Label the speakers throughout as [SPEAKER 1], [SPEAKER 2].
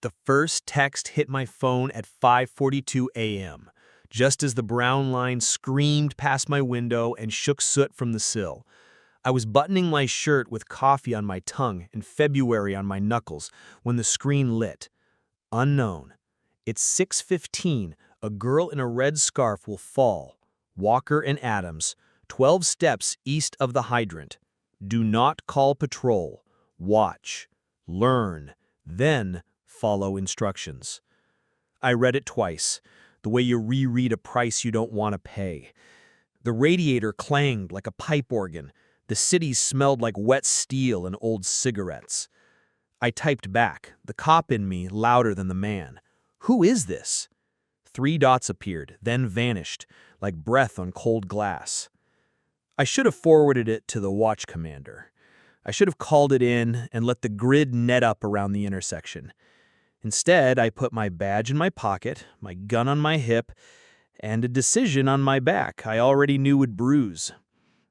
[SPEAKER 1] The first text hit my phone at 5:42 a.m., just as the brown line screamed past my window and shook soot from the sill. I was buttoning my shirt with coffee on my tongue and February on my knuckles when the screen lit. Unknown. It's 6:15. A girl in a red scarf will fall. Walker and Adams, 12 steps east of the hydrant. Do not call patrol. Watch. Learn. Then follow instructions. I read it twice, the way you reread a price you don't want to pay. The radiator clanged like a pipe organ. The city smelled like wet steel and old cigarettes. I typed back, the cop in me louder than the man. Who is this? 3 dots appeared, then vanished, like breath on cold glass. I should have forwarded it to the watch commander. I should have called it in and let the grid net up around the intersection. Instead, I put my badge in my pocket, my gun on my hip, and a decision on my back I already knew would bruise.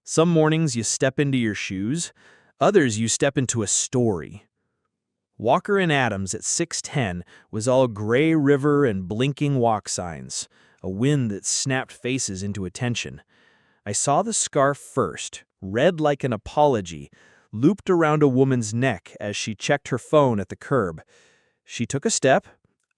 [SPEAKER 1] Some mornings you step into your shoes, others you step into a story. Walker and Adams at 6:10 was all gray river and blinking walk signs, a wind that snapped faces into attention. I saw the scarf first, red like an apology, looped around a woman's neck as she checked her phone at the curb. She took a step,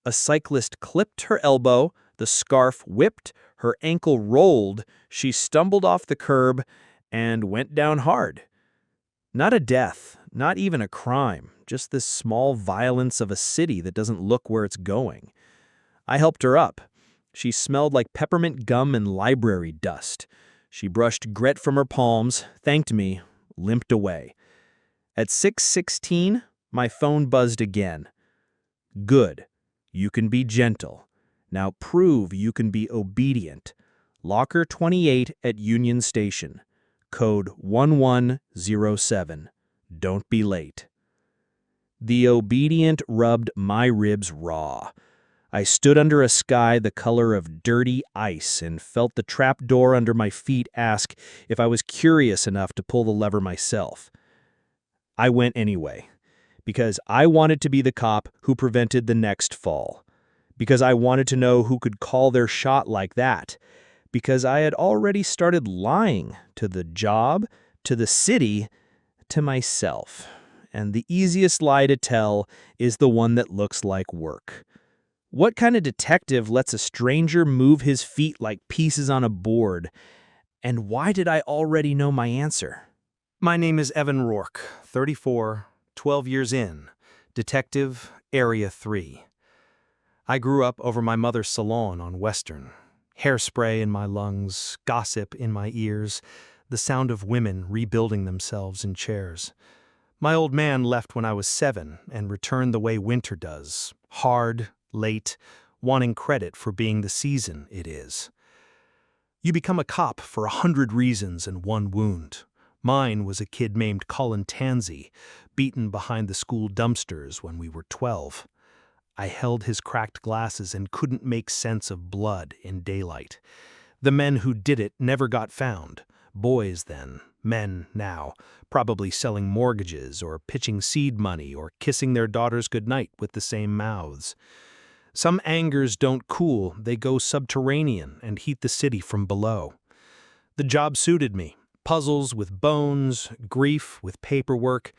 [SPEAKER 1] a cyclist clipped her elbow, the scarf whipped, her ankle rolled, she stumbled off the curb and went down hard. Not a death, not even a crime, just this small violence of a city that doesn't look where it's going. I helped her up. She smelled like peppermint gum and library dust. She brushed grit from her palms, thanked me, limped away. At 6:16, my phone buzzed again. Good. You can be gentle. Now prove you can be obedient. Locker 28 at Union Station. Code 1107. Don't be late. The obedient rubbed my ribs raw. I stood under a sky the color of dirty ice and felt the trap door under my feet ask if I was curious enough to pull the lever myself. I went anyway, because I wanted to be the cop who prevented the next fall, because I wanted to know who could call their shot like that, because I had already started lying to the job, to the city, to myself. And the easiest lie to tell is the one that looks like work. What kind of detective lets a stranger move his feet like pieces on a board? And why did I already know my answer?
[SPEAKER 2] My name is Evan Rourke, 34, 12 years in, Detective, Area 3. I grew up over my mother's salon on Western. Hairspray in my lungs, gossip in my ears, the sound of women rebuilding themselves in chairs. My old man left when I was 7 and returned the way winter does, hard, late, wanting credit for being the season it is. You become a cop for 100 reasons and one wound. Mine was a kid named Colin Tansey, beaten behind the school dumpsters when we were 12. I held his cracked glasses and couldn't make sense of blood in daylight. The men who did it never got found. Boys then, men now, probably selling mortgages or pitching seed money or kissing their daughters goodnight with the same mouths. Some angers don't cool, they go subterranean and heat the city from below. The job suited me. Puzzles with bones, grief with paperwork.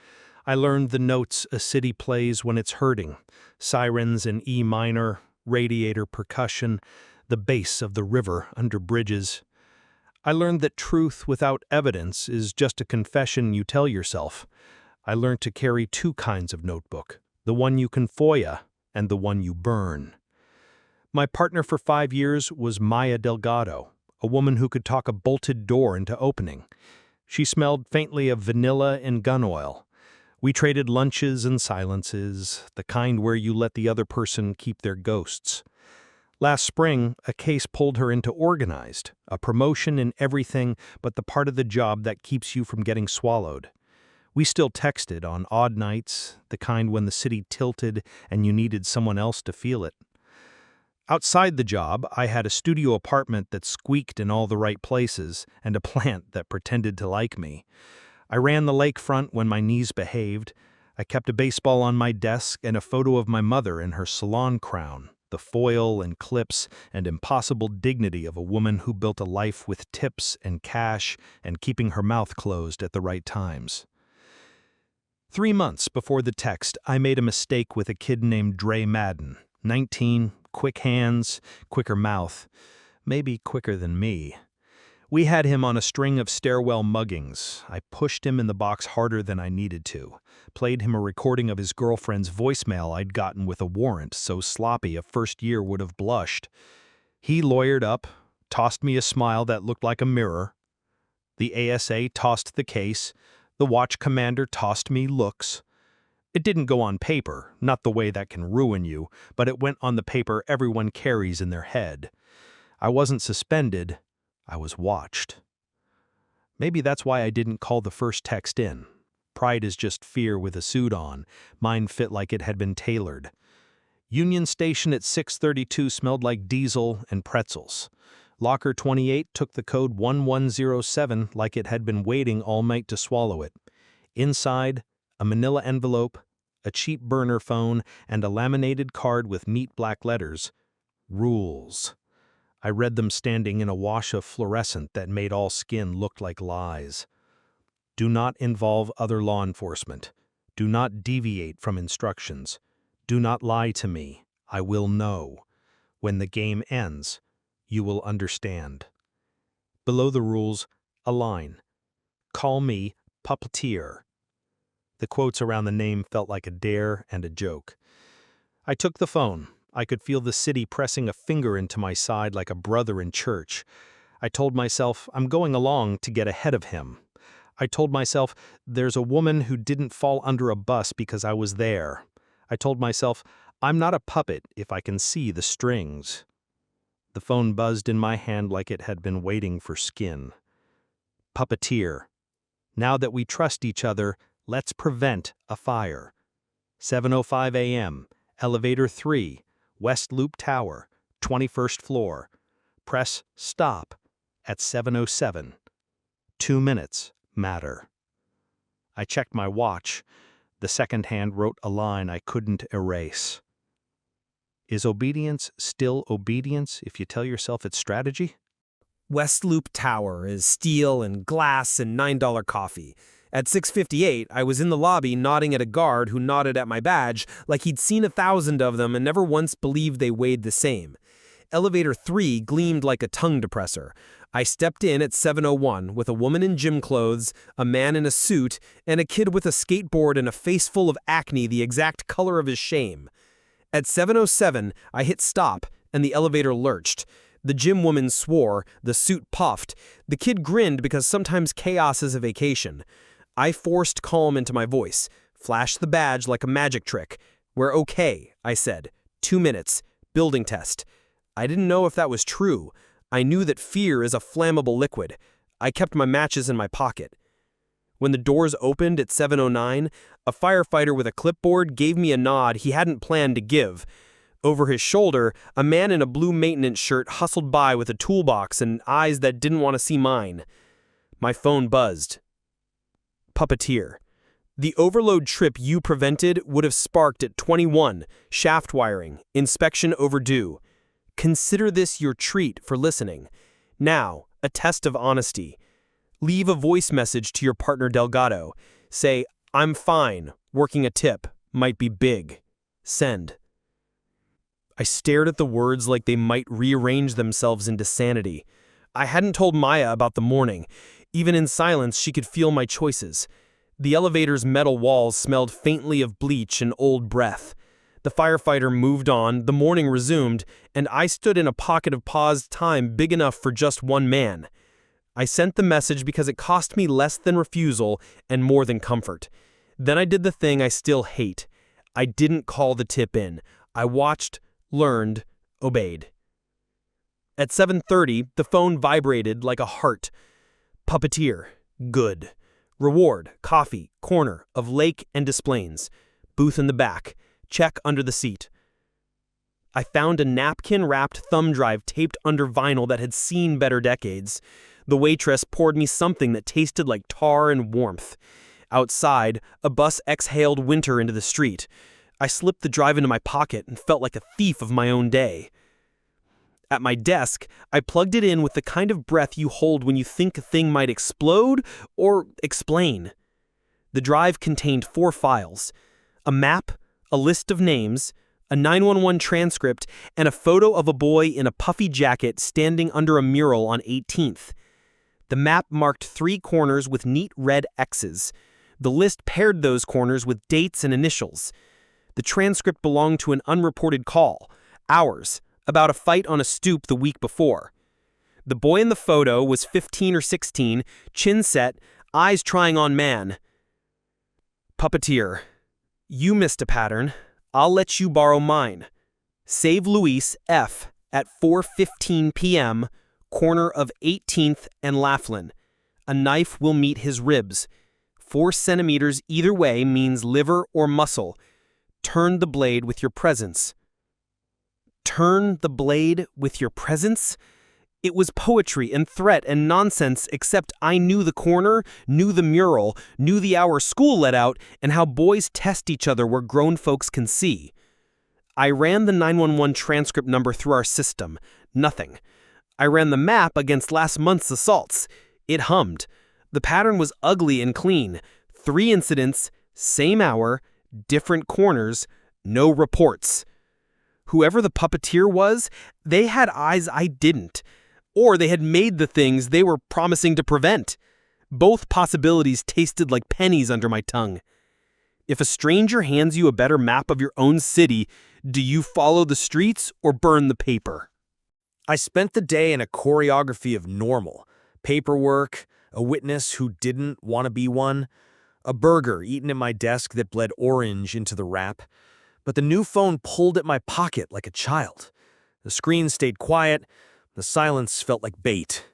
[SPEAKER 2] I learned the notes a city plays when it's hurting. Sirens in E minor, radiator percussion, the bass of the river under bridges. I learned that truth without evidence is just a confession you tell yourself. I learned to carry 2 kinds of notebook, the one you can FOIA and the one you burn. My partner for 5 years was Maya Delgado, a woman who could talk a bolted door into opening. She smelled faintly of vanilla and gun oil. We traded lunches and silences, the kind where you let the other person keep their ghosts. Last spring, a case pulled her into organized, a promotion in everything but the part of the job that keeps you from getting swallowed. We still texted on odd nights, the kind when the city tilted and you needed someone else to feel it. Outside the job, I had a studio apartment that squeaked in all the right places and a plant that pretended to like me. I ran the lakefront when my knees behaved. I kept a baseball on my desk and a photo of my mother in her salon crown, the foil and clips and impossible dignity of a woman who built a life with tips and cash and keeping her mouth closed at the right times. 3 months before the text, I made a mistake with a kid named Dre Madden, 19, quick hands, quicker mouth, maybe quicker than me. We had him on a string of stairwell muggings. I pushed him in the box harder than I needed to, played him a recording of his girlfriend's voicemail I'd gotten with a warrant so sloppy a first year would have blushed. He lawyered up, tossed me a smile that looked like a mirror. The ASA tossed the case. The watch commander tossed me looks. It didn't go on paper, not the way that can ruin you, but it went on the paper everyone carries in their head. I wasn't suspended. I was watched. Maybe that's why I didn't call the first text in. Pride is just fear with a suit on. Mine fit like it had been tailored. Union Station at 6:32 smelled like diesel and pretzels. Locker 28 took the code 1107 like it had been waiting all night to swallow it. Inside, a manila envelope, a cheap burner phone, and a laminated card with neat black letters. Rules. I read them standing in a wash of fluorescent that made all skin look like lies. Do not involve other law enforcement. Do not deviate from instructions. Do not lie to me. I will know. When the game ends, you will understand. Below the rules, a line. Call me Puppeteer. The quotes around the name felt like a dare and a joke. I took the phone. I could feel the city pressing a finger into my side like a brother in church. I told myself I'm going along to get ahead of him. I told myself there's a woman who didn't fall under a bus because I was there. I told myself I'm not a puppet if I can see the strings. The phone buzzed in my hand like it had been waiting for skin. Puppeteer. Now that we trust each other, let's prevent a fire. 7:05 a.m., Elevator 3, West Loop Tower, 21st floor. Press stop at 7:07. 2 minutes matter. I checked my watch. The second hand wrote a line I couldn't erase. Is obedience still obedience if you tell yourself it's strategy?
[SPEAKER 1] West Loop Tower is steel and glass and $9 coffee. At 6:58, I was in the lobby nodding at a guard who nodded at my badge like he'd seen 1,000 of them and never once believed they weighed the same. Elevator 3 gleamed like a tongue depressor. I stepped in at 7:01 with a woman in gym clothes, a man in a suit, and a kid with a skateboard and a face full of acne the exact color of his shame. At 7:07, I hit stop and the elevator lurched. The gym woman swore, the suit puffed. The kid grinned because sometimes chaos is a vacation. I forced calm into my voice, flashed the badge like a magic trick. We're okay, I said. 2 minutes. Building test. I didn't know if that was true. I knew that fear is a flammable liquid. I kept my matches in my pocket. When the doors opened at 7:09, a firefighter with a clipboard gave me a nod he hadn't planned to give. Over his shoulder, a man in a blue maintenance shirt hustled by with a toolbox and eyes that didn't want to see mine. My phone buzzed. Puppeteer. The overload trip you prevented would have sparked at 21, shaft wiring, inspection overdue. Consider this your treat for listening. Now, a test of honesty. Leave a voice message to your partner Delgado. Say, I'm fine, working a tip, might be big. Send. I stared at the words like they might rearrange themselves into sanity. I hadn't told Maya about the morning. Even in silence, she could feel my choices. The elevator's metal walls smelled faintly of bleach and old breath. The firefighter moved on, the morning resumed, and I stood in a pocket of paused time big enough for just one man. I sent the message because it cost me less than refusal and more than comfort. Then I did the thing I still hate. I didn't call the tip in. I watched, learned, obeyed. At 7:30, the phone vibrated like a heart. Puppeteer. Good. Reward. Coffee. Corner of Lake and Desplaines. Booth in the back. Check under the seat. I found a napkin-wrapped thumb drive taped under vinyl that had seen better decades. The waitress poured me something that tasted like tar and warmth.
[SPEAKER 2] Outside, a bus exhaled winter into the street. I slipped the drive into my pocket and felt like a thief of my own day. At my desk, I plugged it in with the kind of breath you hold when you think a thing might explode or explain. The drive contained 4 files: a map, a list of names, a 911 transcript, and a photo of a boy in a puffy jacket standing under a mural on 18th. The map marked 3 corners with neat red X's. The list paired those corners with dates and initials. The transcript belonged to an unreported call, ours, about a fight on a stoop the week before. The boy in the photo was 15 or 16, chin set, eyes trying on man. Puppeteer. You missed a pattern. I'll let you borrow mine. Save Luis F. at 4:15 p.m., corner of 18th and Laughlin. A knife will meet his ribs. 4 centimeters either way means liver or muscle. Turn the blade with your presence. Turn the blade with your presence? It was poetry and threat and nonsense, except I knew the corner, knew the mural, knew the hour school let out, and how boys test each other where grown folks can see. I ran the 911 transcript number through our system. Nothing. I ran the map against last month's assaults. It hummed. The pattern was ugly and clean. 3 incidents, same hour, different corners, no reports. Whoever the puppeteer was, they had eyes I didn't. Or they had made the things they were promising to prevent. Both possibilities tasted like pennies under my tongue. If a stranger hands you a better map of your own city, do you follow the streets or burn the paper?
[SPEAKER 1] I spent the day in a choreography of normal. Paperwork, a witness who didn't want to be one, a burger eaten at my desk that bled orange into the wrap. But the new phone pulled at my pocket like a child. The screen stayed quiet. The silence felt like bait.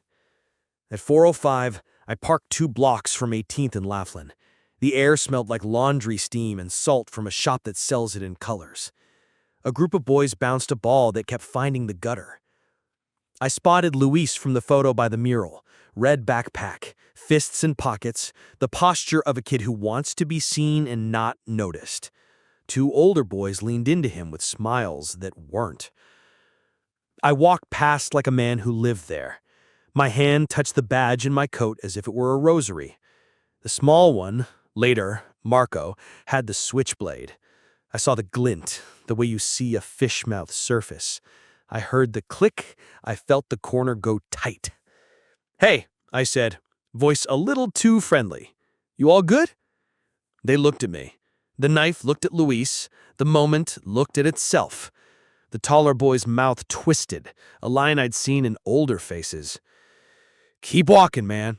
[SPEAKER 1] At 4:05, I parked 2 blocks from 18th and Laughlin. The air smelled like laundry steam and salt from a shop that sells it in colors. A group of boys bounced a ball that kept finding the gutter. I spotted Luis from the photo by the mural. Red backpack, fists in pockets, the posture of a kid who wants to be seen and not noticed. 2 older boys leaned into him with smiles that weren't. I walked past like a man who lived there. My hand touched the badge in my coat as if it were a rosary. The small one, later, Marco, had the switchblade. I saw the glint, the way you see a fish mouth surface. I heard the click. I felt the corner go tight. "Hey," I said, voice a little too friendly. "You all good?" They looked at me. The knife looked at Luis. The moment looked at itself. The taller boy's mouth twisted, a line I'd seen in older faces. "Keep walking, man."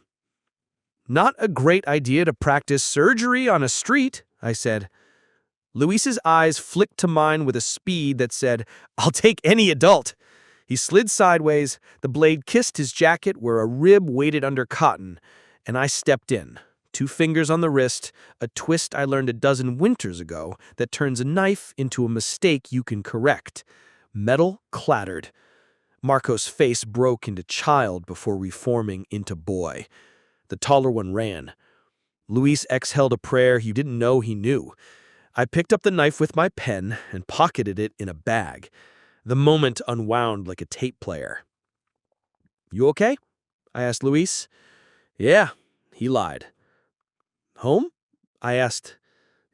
[SPEAKER 1] "Not a great idea to practice surgery on a street," I said. Luis's eyes flicked to mine with a speed that said, "I'll take any adult." He slid sideways, the blade kissed his jacket where a rib waited under cotton, and I stepped in. 2 fingers on the wrist, a twist I learned a dozen winters ago that turns a knife into a mistake you can correct. Metal clattered. Marco's face broke into child before reforming into boy. The taller one ran. Luis exhaled a prayer he didn't know he knew. I picked up the knife with my pen and pocketed it in a bag. The moment unwound like a tape player. "You okay?" I asked Luis. "Yeah," he lied. "Home?" I asked.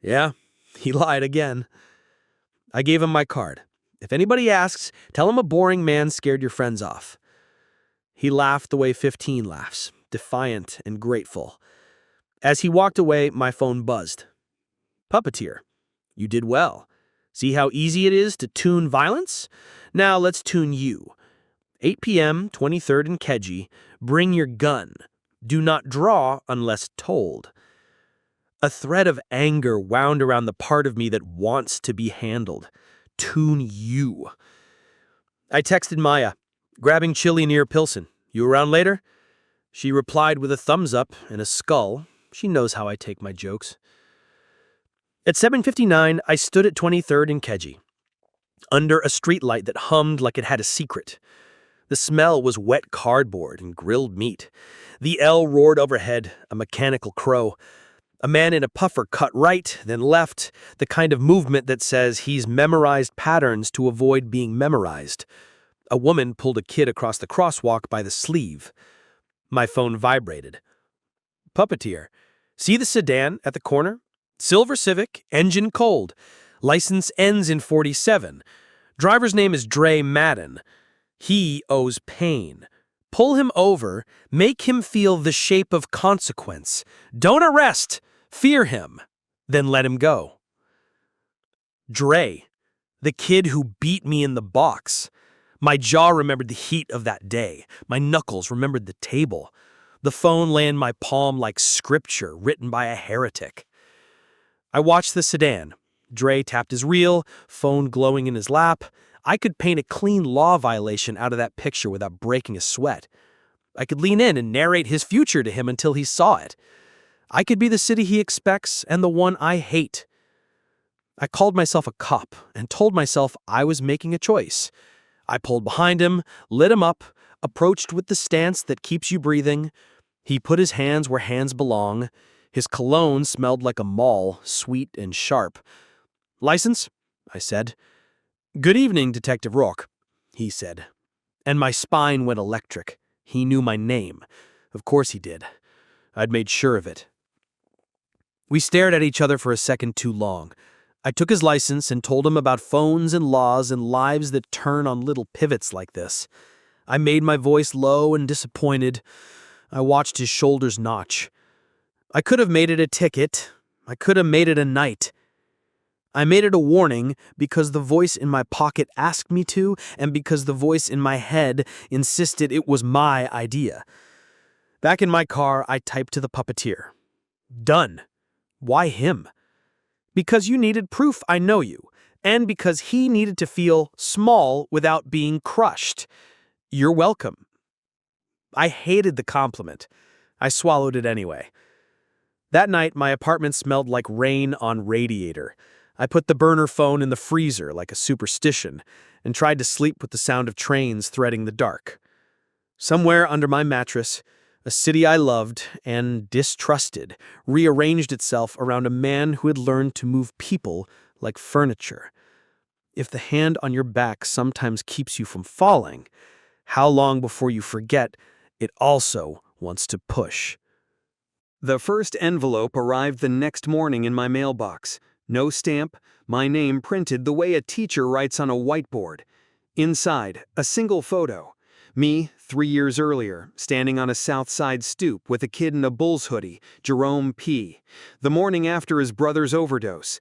[SPEAKER 1] "Yeah," he lied again. I gave him my card. "If anybody asks, tell him a boring man scared your friends off." He laughed the way 15 laughs, defiant and grateful. As he walked away, my phone buzzed. "Puppeteer, you did well. See how easy it is to tune violence? Now let's tune you. 8 p.m., 23rd and Keji. Bring your gun. Do not draw unless told." A thread of anger wound around the part of me that wants to be handled. Tune you. I texted Maya, "Grabbing chili near Pilsen. You around later?" She replied with a thumbs up and a skull. She knows how I take my jokes. At 7:59, I stood at 23rd and Keji, under a streetlight that hummed like it had a secret. The smell was wet cardboard and grilled meat. The L roared overhead, a mechanical crow.
[SPEAKER 2] A man in a puffer cut right, then left, the kind of movement that says he's memorized patterns to avoid being memorized. A woman pulled a kid across the crosswalk by the sleeve. My phone vibrated. Puppeteer. See the sedan at the corner? Silver Civic, engine cold. License ends in 47. Driver's name is Dre Madden. He owes pain. Pull him over, make him feel the shape of consequence. Don't arrest, fear him, then let him go. Dre, the kid who beat me in the box. My jaw remembered the heat of that day. My knuckles remembered the table. The phone lay in my palm like scripture written by a heretic. I watched the sedan. Dre tapped his reel, phone glowing in his lap. I could paint a clean law violation out of that picture without breaking a sweat. I could lean in and narrate his future to him until he saw it. I could be the city he expects and the one I hate. I called myself a cop and told myself I was making a choice. I pulled behind him, lit him up, approached with the stance that keeps you breathing. He put his hands where hands belong. His cologne smelled like a mall, sweet and sharp. "License?" I said. "Good evening, Detective Rourke," he said. And my spine went electric. He knew my name. Of course he did. I'd made sure of it. We stared at each other for a second too long. I took his license and told him about phones and laws and lives that turn on little pivots like this. I made my voice low and disappointed. I watched his shoulders notch. I could have made it a ticket. I could have made it a night. I made it a warning because the voice in my pocket asked me to, and because the voice in my head insisted it was my idea. Back in my car, I typed to the puppeteer. Done. Why him? Because you needed proof I know you, and because he needed to feel small without being crushed. You're welcome. I hated the compliment. I swallowed it anyway. That night, my apartment smelled like rain on radiator. I put the burner phone in the freezer like a superstition and tried to sleep with the sound of trains threading the dark. Somewhere under my mattress, a city I loved and distrusted rearranged itself around a man who had learned to move people like furniture. If the hand on your back sometimes keeps you from falling, how long before you forget it also wants to push? The first envelope arrived the next morning in my mailbox. No stamp, my name printed the way a teacher writes on a whiteboard. Inside, a single photo. Me, 3 years earlier, standing on a South Side stoop with a kid in a Bulls hoodie, Jerome P. The morning after his brother's overdose.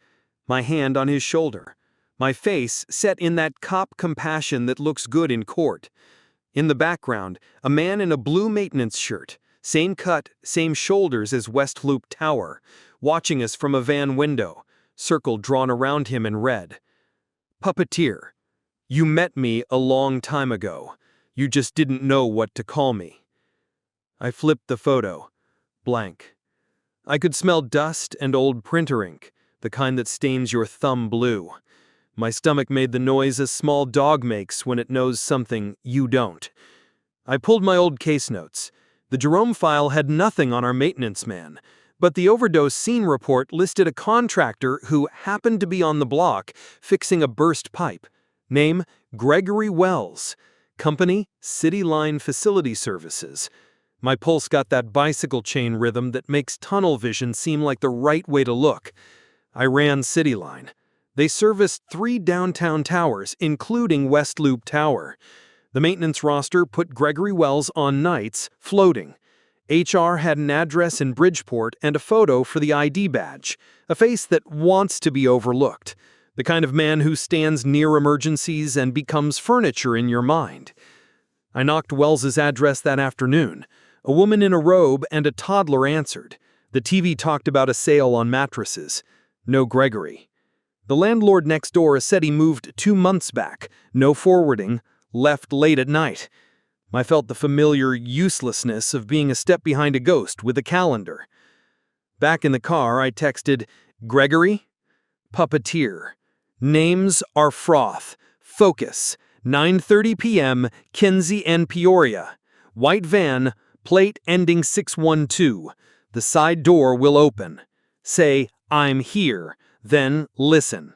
[SPEAKER 2] My hand on his shoulder. My face set in that cop compassion that looks good in court. In the background, a man in a blue maintenance shirt, same cut, same shoulders as West Loop Tower, watching us from a van window. Circle drawn around him in red. Puppeteer. You met me a long time ago. You just didn't know what to call me. I flipped the photo. Blank. I could smell dust and old printer ink, the kind that stains your thumb blue. My stomach made the noise a small dog makes when it knows something you don't. I pulled my old case notes. The Jerome file had nothing on our maintenance man, but the overdose scene report listed a contractor who happened to be on the block fixing a burst pipe. Name, Gregory Wells. Company, City Line Facility Services. My pulse got that bicycle chain rhythm that makes tunnel vision seem like the right way to look. I ran City Line. They serviced 3 downtown towers, including West Loop Tower. The maintenance roster put Gregory Wells on nights, floating. HR had an address in Bridgeport and a photo for the ID badge, a face that wants to be overlooked, the kind of man who stands near emergencies and becomes furniture in your mind. I knocked Wells's address that afternoon. A woman in a robe and a toddler answered. The TV talked about a sale on mattresses. No Gregory. The landlord next door said he moved 2 months back, no forwarding, left late at night. I felt the familiar uselessness of being a step behind a ghost with a calendar. Back in the car, I texted, Gregory? Puppeteer. Names are froth. Focus. 9:30 p.m., Kinsey and Peoria. White van, plate ending 612. The side door will open. Say, "I'm here," then listen.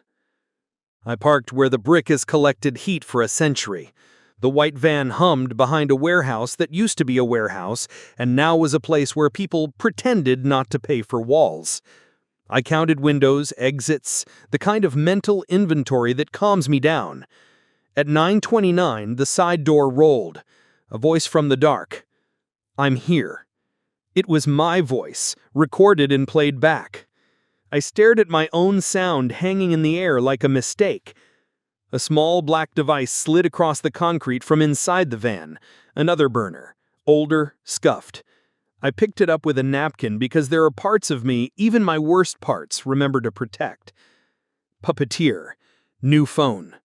[SPEAKER 2] I parked where the brick has collected heat for a century. The white van hummed behind a warehouse that used to be a warehouse and now was a place where people pretended not to pay for walls. I counted windows, exits, the kind of mental inventory that calms me down. At 9:29, the side door rolled. A voice from the dark. "I'm here." It was my voice, recorded and played back. I stared at my own sound hanging in the air like a mistake. A small black device slid across the concrete from inside the van. Another burner. Older, scuffed. I picked it up with a napkin because there are parts of me, even my worst parts, remember to protect. Puppeteer. New phone.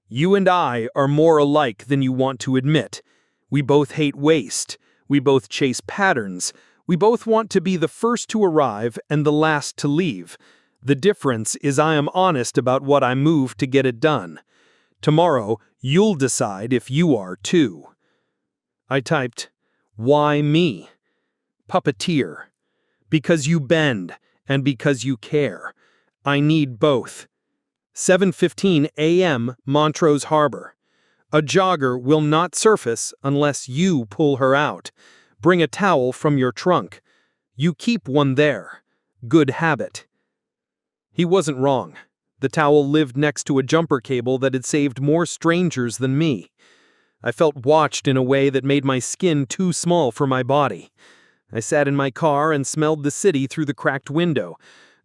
[SPEAKER 2] You and I are more alike than you want to admit. We both hate waste. We both chase patterns. We both want to be the first to arrive and the last to leave. The difference is I am honest about what I move to get it done. Tomorrow, you'll decide if you are too. I typed, "Why me?" Puppeteer. Because you bend, and because you care. I need both. 7:15 a.m. Montrose Harbor. A jogger will not surface unless you pull her out. Bring a towel from your trunk. You keep one there. Good habit. He wasn't wrong. The towel lived next to a jumper cable that had saved more strangers than me. I felt watched in a way that made my skin too small for my body. I sat in my car and smelled the city through the cracked window.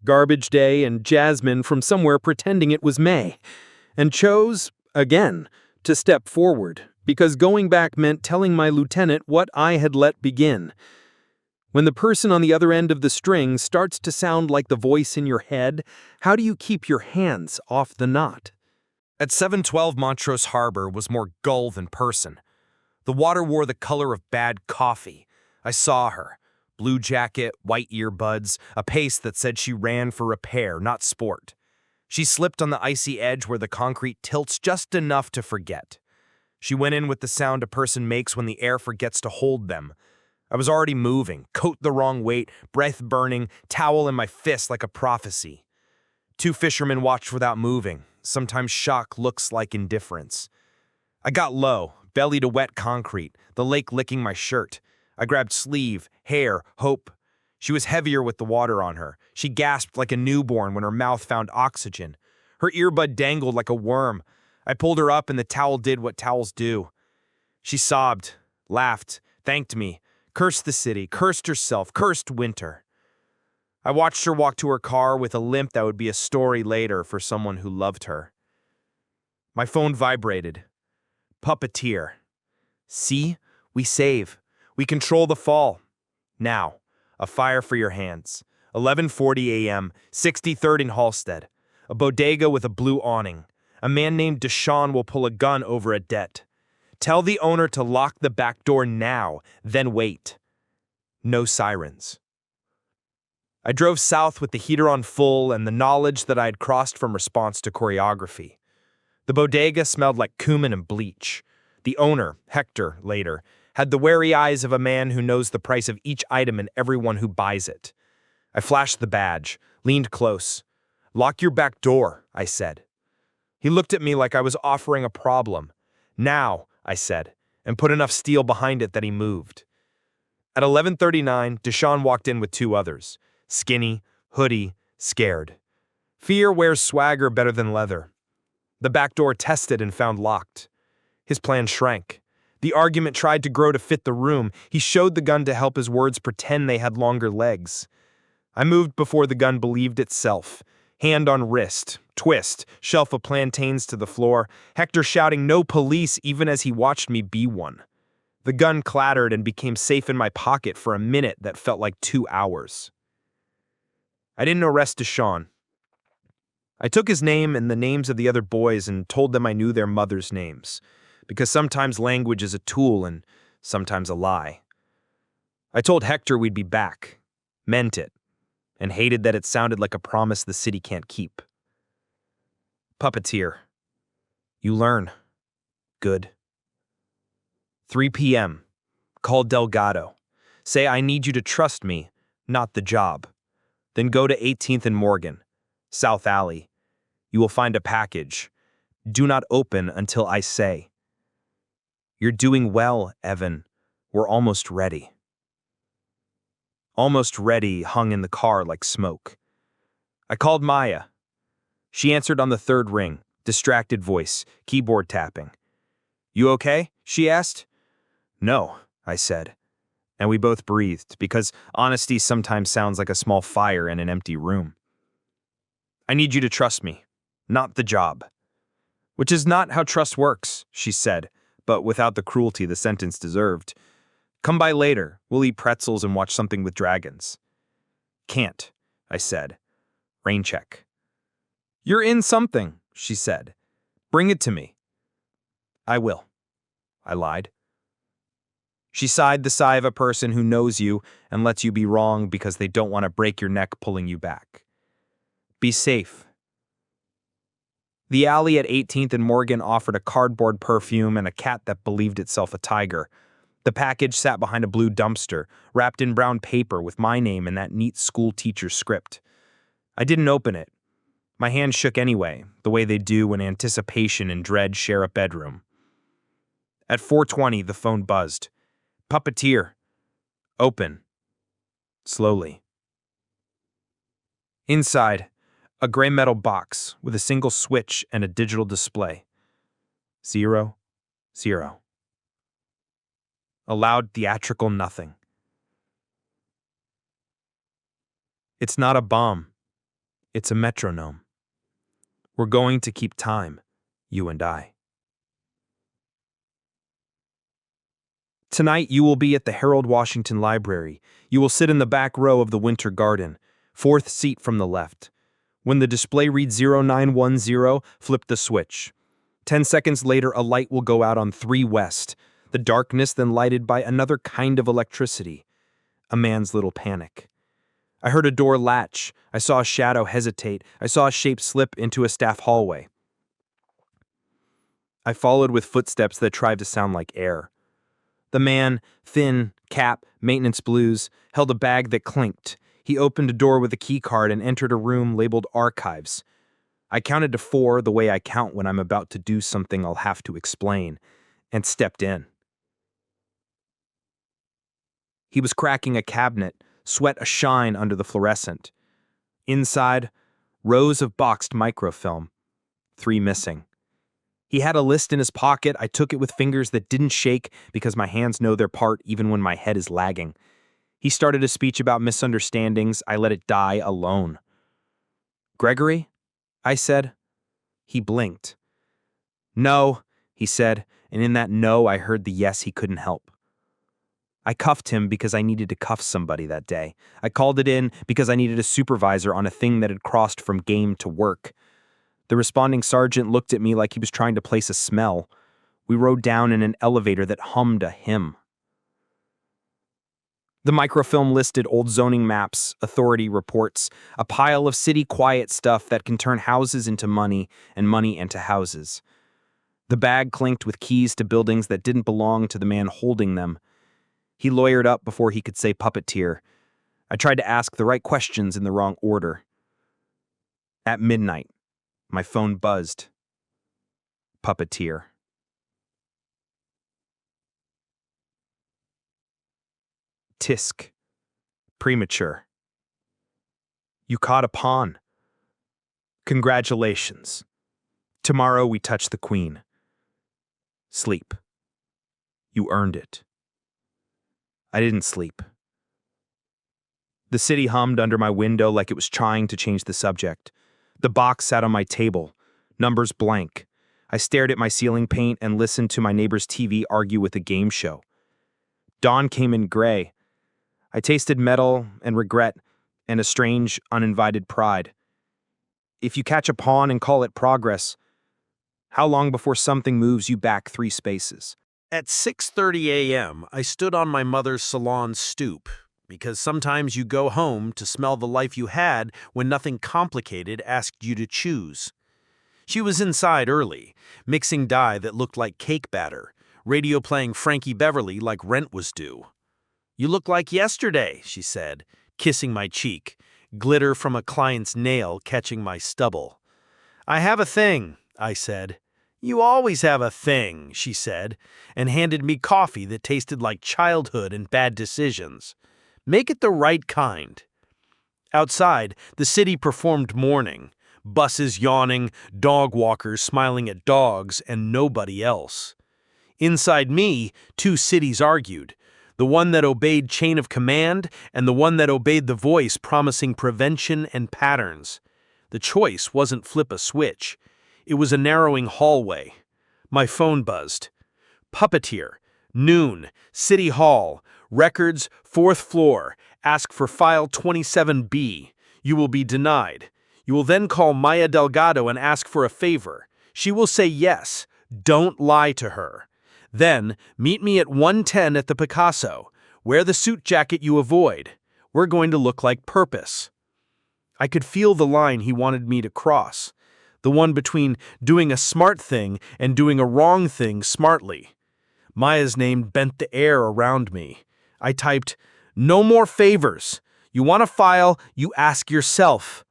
[SPEAKER 2] Garbage day and jasmine from somewhere pretending it was May. And chose, again, to step forward, because going back meant telling my lieutenant what I had let begin. When the person on the other end of the string starts to sound like the voice in your head, how do you keep your hands off the knot?
[SPEAKER 1] At 7:12, Montrose Harbor was more gull than person. The water wore the color of bad coffee. I saw her. Blue jacket, white earbuds, a pace that said she ran for repair, not sport. She slipped on the icy edge where the concrete tilts just enough to forget. She went in with the sound a person makes when the air forgets to hold them. I was already moving, coat the wrong weight, breath burning, towel in my fist like a prophecy. Two fishermen watched without moving. Sometimes shock looks like indifference. I got low, belly to wet concrete, the lake licking my shirt. I grabbed sleeve, hair, hope. She was heavier with the water on her. She gasped like a newborn when her mouth found oxygen. Her earbud dangled like a worm. I pulled her up and the towel did what towels do. She sobbed, laughed, thanked me, cursed the city, cursed herself, cursed winter. I watched her walk to her car with a limp that would be a story later for someone who loved her. My phone vibrated. Puppeteer. See? We save. We control the fall. Now, a fire for your hands. 11:40 a.m., 63rd in Halstead. A bodega with a blue awning. A man named Deshaun will pull a gun over a debt. Tell the owner to lock the back door now, then wait. No sirens. I drove south with the heater on full and the knowledge that I had crossed from response to choreography. The bodega smelled like cumin and bleach. The owner, Hector, later, had the wary eyes of a man who knows the price of each item and everyone who buys it. I flashed the badge, leaned close. "Lock your back door," I said. He looked at me like I was offering a problem. "Now," I said, and put enough steel behind it that he moved. At 11:39, Deshaun walked in with two others. Skinny, hoodie, scared. Fear wears swagger better than leather. The back door tested and found locked. His plan shrank. The argument tried to grow to fit the room. He showed the gun to help his words pretend they had longer legs. I moved before the gun believed itself. Hand on wrist, twist, shelf of plantains to the floor, Hector shouting "No police" even as he watched me be one. The gun clattered and became safe in my pocket for a minute that felt like 2 hours. I didn't arrest Deshaun. I took his name and the names of the other boys and told them I knew their mothers' names, because sometimes language is a tool and sometimes a lie. I told Hector we'd be back, meant it, and hated that it sounded like a promise the city can't keep. Puppeteer. You learn. Good. 3 p.m. Call Delgado. Say I need you to trust me, not the job.
[SPEAKER 2] Then go to 18th and Morgan, South Alley. You will find a package. Do not open until I say. You're doing well, Evan. We're almost ready. Almost ready hung in the car like smoke. I called Maya. She answered on the third ring, distracted voice, keyboard tapping. You okay? She asked. No, I said. And we both breathed, because honesty sometimes sounds like a small fire in an empty room. I need you to trust me, not the job. Which is not how trust works, she said, but without the cruelty the sentence deserved. Come by later. We'll eat pretzels and watch something with dragons. Can't, I said. Rain check. You're in something, she said. Bring it to me. I will. I lied. She sighed the sigh of a person who knows you and lets you be wrong because they don't want to break your neck pulling you back. Be safe. The alley at 18th and Morgan offered a cardboard perfume and a cat that believed itself a tiger. The package sat behind a blue dumpster, wrapped in brown paper with my name and that neat school teacher script. I didn't open it. My hands shook anyway, the way they do when anticipation and dread share a bedroom. At 4:20, the phone buzzed. Puppeteer. Open. Slowly. Inside, a gray metal box with a single switch and a digital display. 0, 0. A loud theatrical nothing. It's not a bomb. It's a metronome. We're going to keep time, you and I. Tonight you will be at the Harold Washington Library. You will sit in the back row of the Winter Garden, 4th seat from the left. When the display reads 0910, flip the switch. 10 seconds later, a light will go out on 3 West, the darkness then lighted by another kind of electricity. A man's little panic. I heard a door latch. I saw a shadow hesitate. I saw a shape slip into a staff hallway. I followed with footsteps that tried to sound like air. The man, thin, cap, maintenance blues, held a bag that clinked. He opened a door with a key card and entered a room labeled Archives. I counted to 4 the way I count when I'm about to do something I'll have to explain, and stepped in. He was cracking a cabinet, sweat ashine under the fluorescent. Inside, rows of boxed microfilm, 3 missing. He had a list in his pocket. I took it with fingers that didn't shake because my hands know their part even when my head is lagging. He started a speech about misunderstandings. I let it die alone. Gregory? I said. He blinked. No, he said, and in that no I heard the yes he couldn't help. I cuffed him because I needed to cuff somebody that day. I called it in because I needed a supervisor on a thing that had crossed from game to work. The responding sergeant looked at me like he was trying to place a smell. We rode down in an elevator that hummed a hymn. The microfilm listed old zoning maps, authority reports, a pile of city quiet stuff that can turn houses into money and money into houses. The bag clinked with keys to buildings that didn't belong to the man holding them. He lawyered up before he could say puppeteer. I tried to ask the right questions in the wrong order. At midnight, my phone buzzed. Puppeteer. Tisk. Premature. You caught a pawn. Congratulations. Tomorrow we touch the queen. Sleep. You earned it. I didn't sleep. The city hummed under my window like it was trying to change the subject. The box sat on my table, numbers blank. I stared at my ceiling paint and listened to my neighbor's TV argue with a game show. Dawn came in gray. I tasted metal and regret and a strange, uninvited pride. If you catch a pawn and call it progress, how long before something moves you back 3 spaces?
[SPEAKER 1] At 6:30 a.m., I stood on my mother's salon stoop, because sometimes you go home to smell the life you had when nothing complicated asked you to choose. She was inside early, mixing dye that looked like cake batter, radio playing Frankie Beverly like rent was due. You look like yesterday, she said, kissing my cheek.
[SPEAKER 2] glitter from a client's nail catching my stubble. "I have a thing," I said. "You always have a thing," she said, and handed me coffee that tasted like childhood and bad decisions. "Make it the right kind." Outside, the city performed mourning. Buses yawning, dog walkers smiling at dogs, and nobody else. Inside me, two cities argued. The one that obeyed chain of command and the one that obeyed the voice promising prevention and patterns. The choice wasn't flip a switch. It was a narrowing hallway. My phone buzzed. Puppeteer, noon, City Hall, records, 4th floor, ask for file 27B. You will be denied. You will then call Maya Delgado and ask for a favor. She will say yes. Don't lie to her. Then, meet me at 110 at the Picasso. Wear the suit jacket you avoid. We're going to look like Purpose. I could feel the line he wanted me to cross. The one between doing a smart thing and doing a wrong thing smartly. Maya's name bent the air around me. I typed, "No more favors. You want a file, you ask yourself."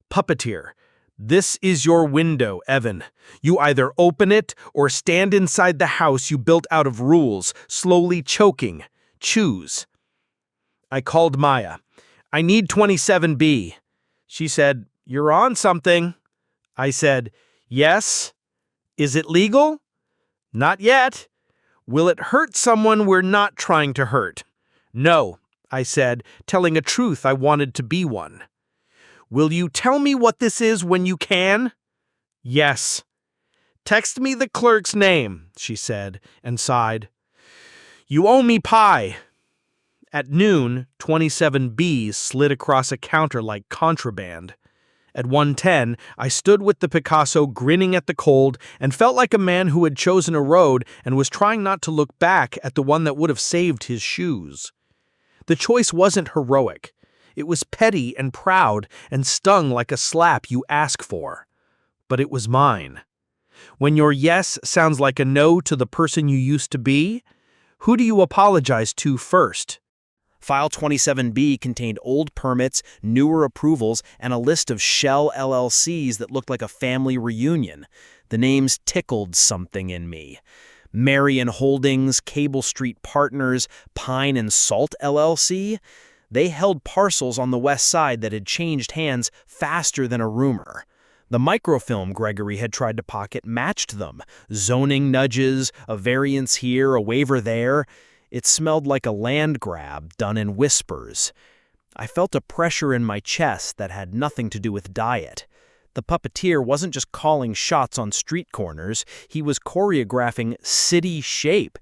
[SPEAKER 2] Puppeteer, this is your window, Evan. You either open it or stand inside the house you built out of rules, slowly choking. Choose. I called Maya. "I need 27B. She said, "You're on something." I said, "Yes." "Is it legal?" "Not yet." "Will it hurt someone we're not trying to hurt?" "No," I said, telling a truth I wanted to be one. "Will you tell me what this is when you can?" "Yes." "Text me the clerk's name," she said, and sighed. "You owe me pie." At noon, 27B slid across a counter like contraband. At 110, I stood with the Picasso grinning at the cold and felt like a man who had chosen a road and was trying not to look back at the one that would have saved his shoes. The choice wasn't heroic. It was petty and proud and stung like a slap you ask for. But it was mine. When your yes sounds like a no to the person you used to be, who do you apologize to first?
[SPEAKER 3] File 27B contained old permits, newer approvals, and a list of shell LLCs that looked like a family reunion. The names tickled something in me. Marion Holdings, Cable Street Partners, Pine and Salt LLC. They held parcels on the west side that had changed hands faster than a rumor. The microfilm Gregory had tried to pocket matched them. Zoning nudges, a variance here, a waiver there. It smelled like a land grab done in whispers. I felt a pressure in my chest that had nothing to do with diet. The puppeteer wasn't just calling shots on street corners, he was choreographing city shape.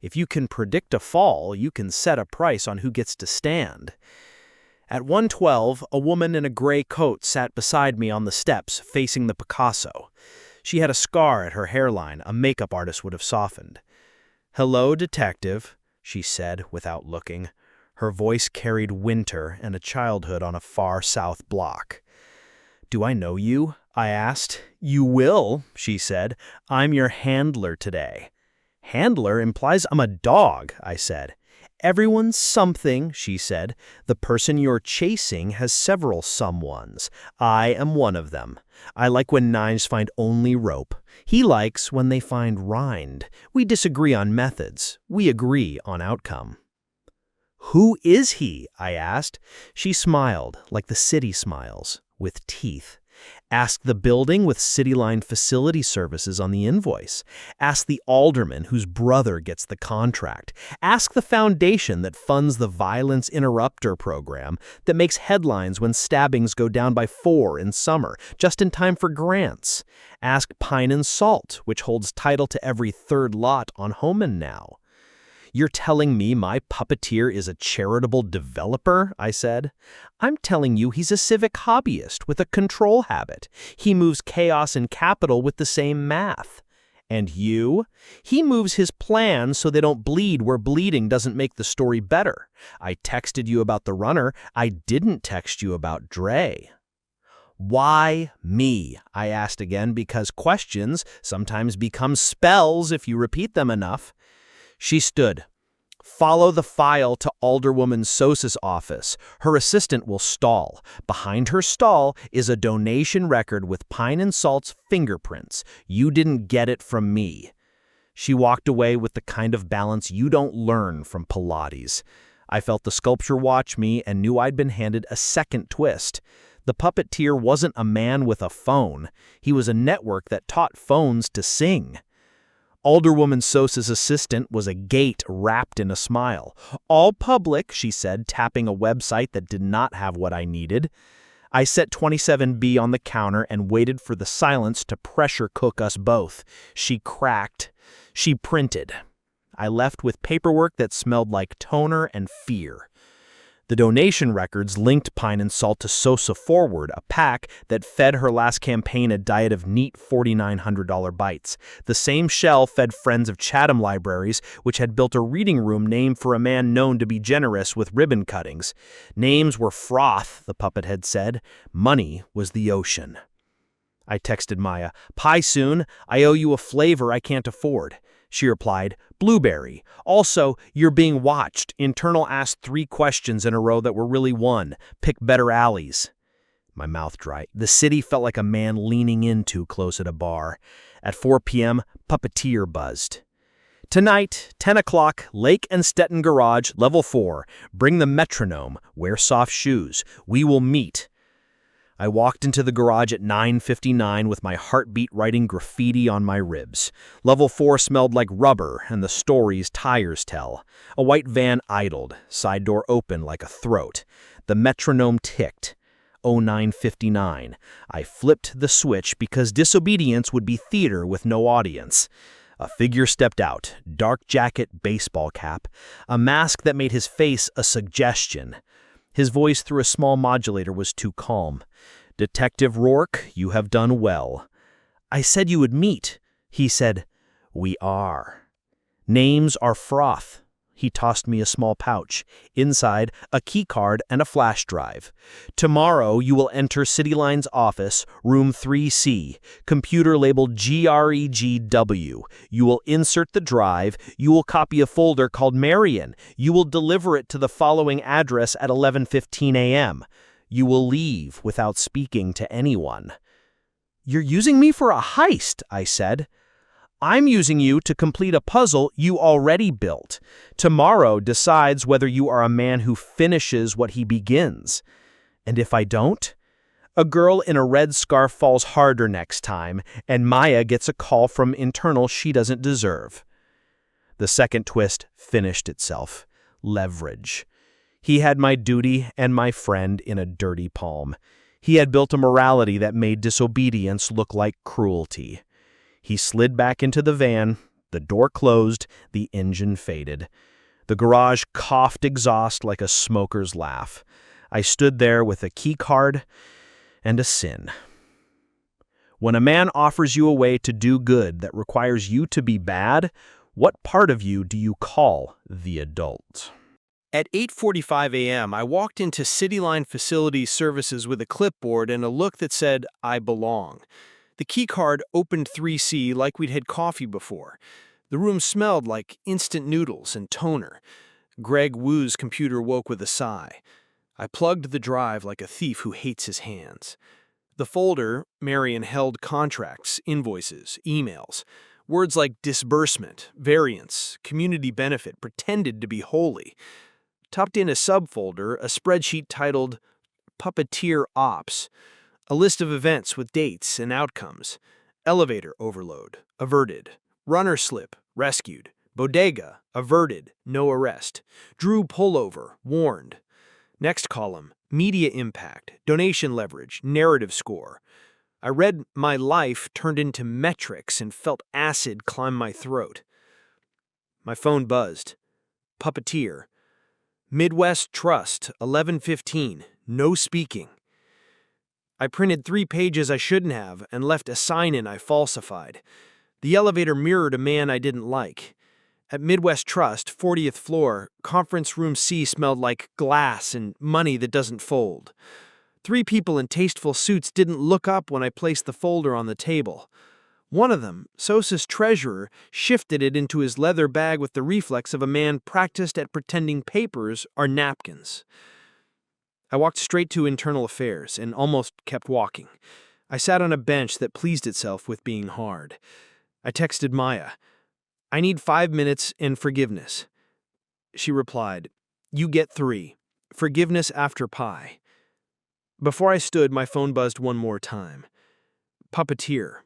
[SPEAKER 3] If you can predict a fall, you can set a price on who gets to stand. At 1:12, a woman in a gray coat sat beside me on the steps, facing the Picasso. She had a scar at her hairline a makeup artist would have softened. "Hello, detective," she said without looking. Her voice carried winter and a childhood on a far south block. "Do I know you?" I asked. "You will," she said. "I'm your handler today." "Handler implies I'm a dog," I said. "Everyone's something," she said. "The person you're chasing has several someones. I am one of them. I like when nines find only rope. He likes when they find rind. We disagree on methods. We agree on outcome." "Who is he?" I asked. She smiled, like the city smiles, with teeth. Ask the building with City Line facility services on the invoice. Ask the alderman whose brother gets the contract. Ask the foundation that funds the violence interrupter program that makes headlines when stabbings go down by 4 in summer, just in time for grants. Ask Pine and Salt, which holds title to every third lot on Homan now. "You're telling me my puppeteer is a charitable developer?" I said. "I'm telling you he's a civic hobbyist with a control habit. He moves chaos and capital with the same math." "And you?" "He moves his plans so they don't bleed where bleeding doesn't make the story better. I texted you about the runner. I didn't text you about Dre." "Why me?" I asked again, because questions sometimes become spells if you repeat them enough. She stood. Follow the file to Alderwoman Sosa's office. Her assistant will stall. Behind her stall is a donation record with Pine and Salt's fingerprints. You didn't get it from me." She walked away with the kind of balance you don't learn from Pilates. I felt the sculpture watch me and knew I'd been handed a second twist. The puppeteer wasn't a man with a phone. He was a network that taught phones to sing. Alderwoman Sosa's assistant was a gate wrapped in a smile. "All public," she said, tapping a website that did not have what I needed. I set 27B on the counter and waited for the silence to pressure cook us both. She cracked. She printed. I left with paperwork that smelled like toner and fear. The donation records linked Pine and Salt to Sosa Forward, a pack that fed her last campaign a diet of neat $4,900 bites. The same shell fed Friends of Chatham Libraries, which had built a reading room named for a man known to be generous with ribbon cuttings. Names were froth, the puppet had said. Money was the ocean. I texted Maya, "Pie soon. I owe you a flavor I can't afford." She replied, "Blueberry. Also, you're being watched. Internal asked 3 questions in a row that were really 1. Pick better alleys." My mouth dried. The city felt like a man leaning in too close at a bar. At 4 p.m., Puppeteer buzzed. "Tonight, 10 o'clock, Lake and Stetton Garage, level 4. Bring the metronome. Wear soft shoes. We will meet." I walked into the garage at 9:59 with my heartbeat writing graffiti on my ribs. Level 4 smelled like rubber and the stories tires tell. A white van idled, side door open like a throat. The metronome ticked. 09:59. I flipped the switch because disobedience would be theater with no audience. A figure stepped out, dark jacket, baseball cap, a mask that made his face a suggestion. His voice through a small modulator was too calm. "Detective Rourke, you have done well." "I said you would meet." He said, "We are." "Names are froth." He tossed me a small pouch. Inside, a key card and a flash drive. "Tomorrow you will enter CityLine's office, room 3C, computer labeled GREGW. You will insert the drive. You will copy a folder called Marion. You will deliver it to the following address at 11:15 a.m. You will leave without speaking to anyone." "You're using me for a heist," I said. "I'm using you to complete a puzzle you already built. Tomorrow decides whether you are a man who finishes what he begins. And if I don't? A girl in a red scarf falls harder next time, and Maya gets a call from internal she doesn't deserve." The second twist finished itself. Leverage. He had my duty and my friend in a dirty palm. He had built a morality that made disobedience look like cruelty. He slid back into the van, the door closed, the engine faded. The garage coughed exhaust like a smoker's laugh. I stood there with a key card and a sin. When a man offers you a way to do good that requires you to be bad, what part of you do you call the adult? At 8:45 a.m., I walked into CityLine Facility Services with a clipboard and a look that said, "I belong." The keycard opened 3C like we'd had coffee before. The room smelled like instant noodles and toner. Greg Wu's computer woke with a sigh. I plugged the drive like a thief who hates his hands. The folder, Marion held contracts, invoices, emails. Words like disbursement, variance, community benefit pretended to be holy. Tucked in a subfolder, a spreadsheet titled Puppeteer Ops. A list of events with dates and outcomes. Elevator overload, averted. Runner slip, rescued. Bodega, averted, no arrest. Drew pullover, warned. Next column, media impact, donation leverage, narrative score. I read my life turned into metrics and felt acid climb my throat. My phone buzzed. Puppeteer. Midwest Trust, 11:15, no speaking. I printed 3 pages I shouldn't have and left a sign-in I falsified. The elevator mirrored a man I didn't like. At Midwest Trust, 40th floor, conference room C smelled like glass and money that doesn't fold. 3 people in tasteful suits didn't look up when I placed the folder on the table.
[SPEAKER 2] One of them, Sosa's treasurer, shifted it into his leather bag with the reflex of a man practiced at pretending papers are napkins. I walked straight to internal affairs and almost kept walking. I sat on a bench that pleased itself with being hard. I texted Maya, "I need 5 minutes and forgiveness." She replied, "You get 3. Forgiveness after pie." Before I stood, my phone buzzed one more time. Puppeteer.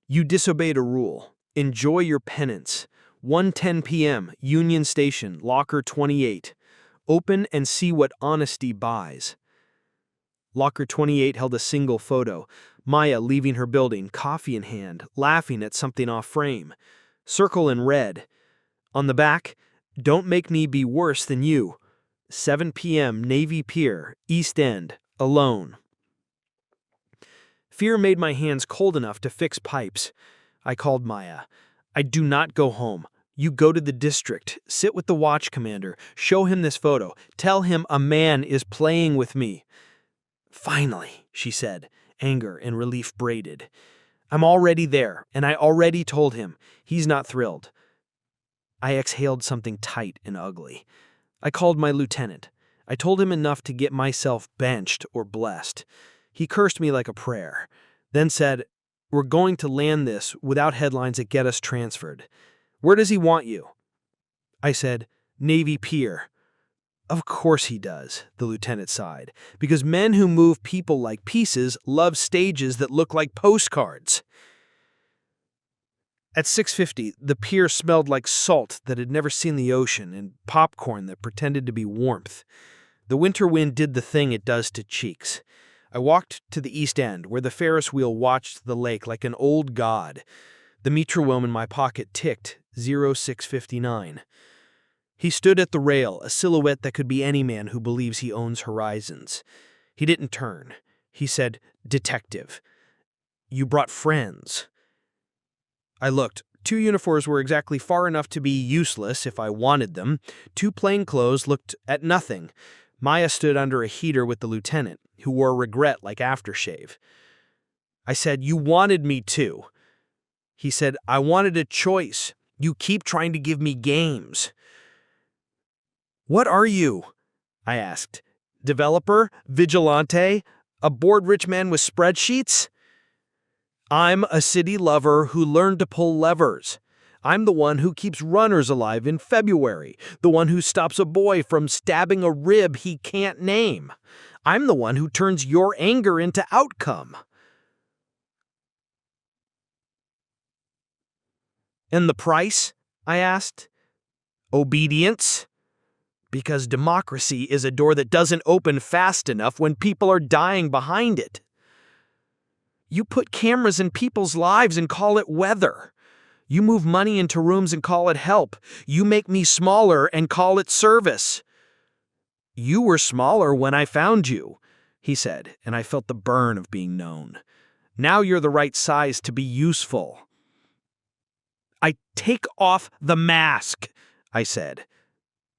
[SPEAKER 2] "You disobeyed a rule. Enjoy your penance. 1:10 p.m., Union Station, Locker 28. Open and see what honesty buys." Locker 28 held a single photo. Maya leaving her building, coffee in hand, laughing at something off frame. Circle in red. On the back, "Don't make me be worse than you. 7 p.m., Navy Pier, East End, alone." Fear made my hands cold enough to fix pipes. I called Maya. "I do not go home. You go to the district, sit with the watch commander, show him this photo, tell him a man is playing with me." "Finally," she said, anger and relief braided. "I'm already there, and I already told him. He's not thrilled." I exhaled something tight and ugly. I called my lieutenant. I told him enough to get myself benched or blessed. He cursed me like a prayer, then said, "We're going to land this without headlines that get us transferred. Where does he want you?" I said, "Navy Pier." "Of course he does," the lieutenant sighed, "because men who move people like pieces love stages that look like postcards." At 6:50, the pier smelled like salt that had never seen the ocean and popcorn that pretended to be warmth. The winter wind did the thing it does to cheeks. I walked to the East End, where the Ferris wheel watched the lake like an old god. The metronome in my pocket ticked 0659. He stood at the rail, a silhouette that could be any man who believes he owns horizons. He didn't turn. He said, "Detective, you brought friends." I looked. 2 uniforms were exactly far enough to be useless if I wanted them. 2 plainclothes looked at nothing. Maya stood under a heater with the lieutenant, who wore regret like aftershave. I said, "You wanted me to." He said, "I wanted a choice. You keep trying to give me games." "What are you?" I asked. "Developer? Vigilante? A bored rich man with spreadsheets?" "I'm a city lover who learned to pull levers. I'm the one who keeps runners alive in February, the one who stops a boy from stabbing a rib he can't name. I'm the one who turns your anger into outcome." "And the price?" I asked. "Obedience. Because democracy is a door that doesn't open fast enough when people are dying behind it. You put cameras in people's lives and call it weather. You move money into rooms and call it help. You make me smaller and call it service." "You were smaller when I found you," he said, and I felt the burn of being known. "Now you're the right size to be useful." "I take off the mask," I said.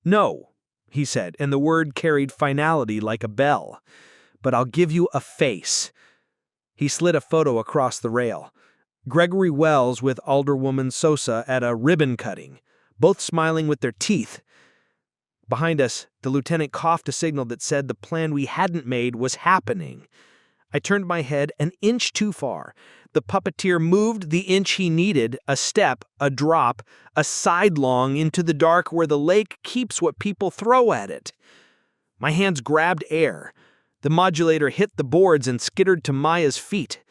[SPEAKER 2] "No," he said, and the word carried finality like a bell. "But I'll give you a face." He slid a photo across the rail. Gregory Wells with Alderwoman Sosa at a ribbon cutting, both smiling with their teeth. Behind us, the lieutenant coughed a signal that said the plan we hadn't made was happening. I turned my head an inch too far. The puppeteer moved the inch he needed, a step, a drop, a sidelong into the dark where the lake keeps what people throw at it. My hands grabbed air. The modulator hit the boards and skittered to Maya's feet.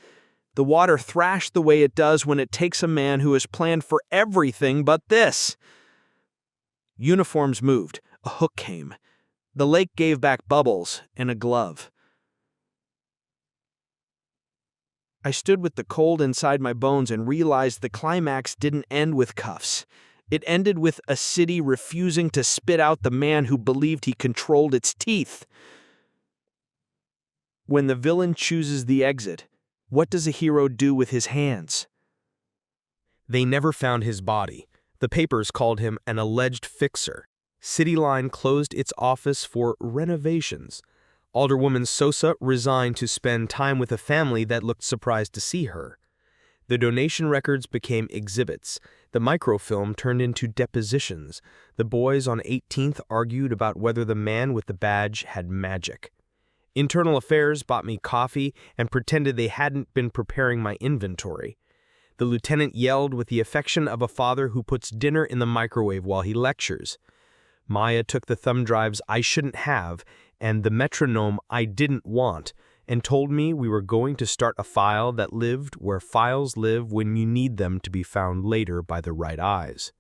[SPEAKER 2] The water thrashed the way it does when it takes a man who has planned for everything but this. Uniforms moved. A hook came. The lake gave back bubbles and a glove. I stood with the cold inside my bones and realized the climax didn't end with cuffs. It ended with a city refusing to spit out the man who believed he controlled its teeth. When the villain chooses the exit, what does a hero do with his hands?
[SPEAKER 1] They never found his body. The papers called him an alleged fixer. Cityline closed its office for renovations. Alderwoman Sosa resigned to spend time with a family that looked surprised to see her.
[SPEAKER 2] The donation records became exhibits. The microfilm turned into depositions. The boys on 18th argued about whether the man with the badge had magic. Internal Affairs bought me coffee and pretended they hadn't been preparing my inventory. The lieutenant yelled with the affection of a father who puts dinner in the microwave while he lectures. Maya took the thumb drives I shouldn't have and the metronome I didn't want and told me we were going to start a file that lived where files live when you need them to be found later by the right eyes.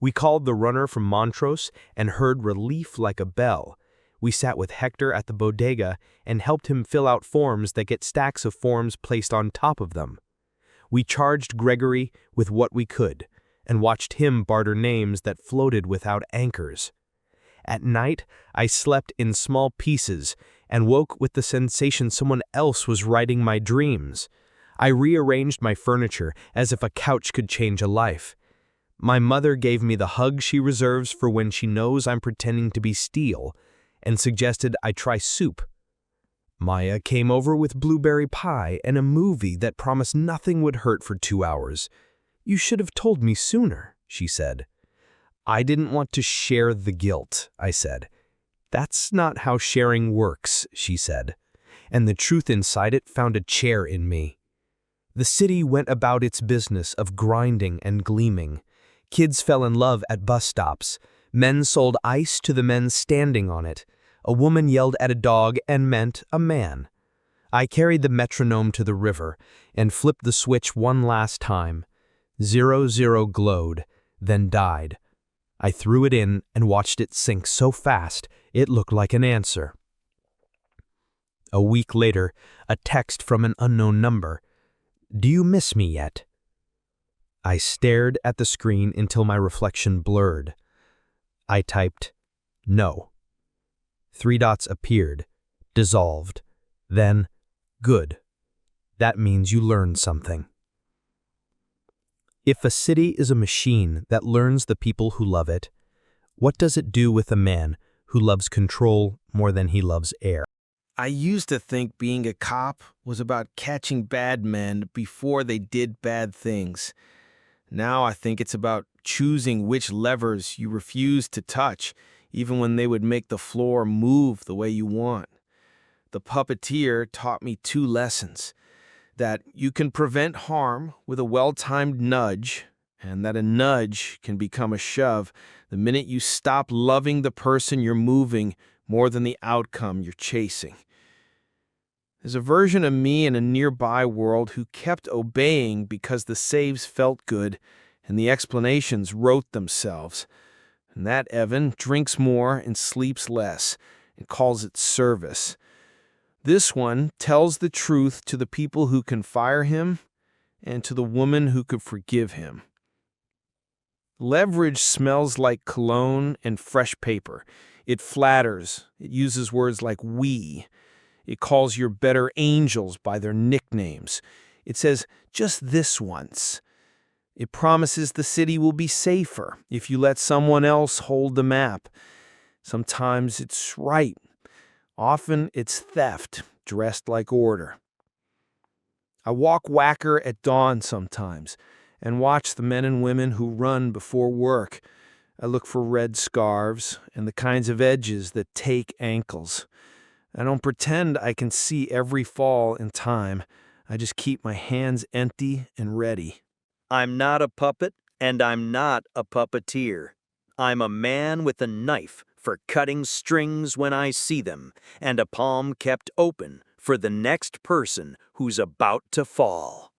[SPEAKER 2] We called the runner from Montrose and heard relief like a bell. We sat with Hector at the bodega and helped him fill out forms that get stacks of forms placed on top of them. We charged Gregory with what we could and watched him barter names that floated without anchors. At night, I slept in small pieces and woke with the sensation someone else was writing my dreams. I rearranged my furniture as if a couch could change a life. My mother gave me the hug she reserves for when she knows I'm pretending to be steel and suggested I try soup. Maya came over with blueberry pie and a movie that promised nothing would hurt for 2 hours. "You should have told me sooner," she said. "I didn't want to share the guilt," I said. "That's not how sharing works," she said. And the truth inside it found a chair in me. The city went about its business of grinding and gleaming. Kids fell in love at bus stops. Men sold ice to the men standing on it. A woman yelled at a dog and meant a man. I carried the metronome to the river and flipped the switch one last time. 00 glowed, then died. I threw it in and watched it sink so fast it looked like an answer. A week later, a text from an unknown number. "Do you miss me yet?" I stared at the screen until my reflection blurred. I typed, "No." 3 dots appeared, dissolved. Then, "Good. That means you learned something." If a city is a machine that learns the people who love it, what does it do with a man who loves control more than he loves air?
[SPEAKER 4] I used to think being a cop was about catching bad men before they did bad things. Now I think it's about choosing which levers you refuse to touch, even when they would make the floor move the way you want. The Puppeteer taught me 2 lessons: that you can prevent harm with a well-timed nudge, and that a nudge can become a shove the minute you stop loving the person you're moving more than the outcome you're chasing. There's a version of me in a nearby world who kept obeying because the saves felt good and the explanations wrote themselves. And that Evan drinks more and sleeps less and calls it service. This one tells the truth to the people who can fire him and to the woman who could forgive him. Leverage smells like cologne and fresh paper. It flatters. It uses words like "we." It calls your better angels by their nicknames. It says, "Just this once." It promises the city will be safer if you let someone else hold the map. Sometimes it's right. Often it's theft, dressed like order. I walk Whacker at dawn sometimes and watch the men and women who run before work. I look for red scarves and the kinds of edges that take ankles. I don't pretend I can see every fall in time. I just keep my hands empty and ready.
[SPEAKER 3] I'm not a puppet, and I'm not a puppeteer. I'm a man with a knife for cutting strings when I see them, and a palm kept open for the next person who's about to fall.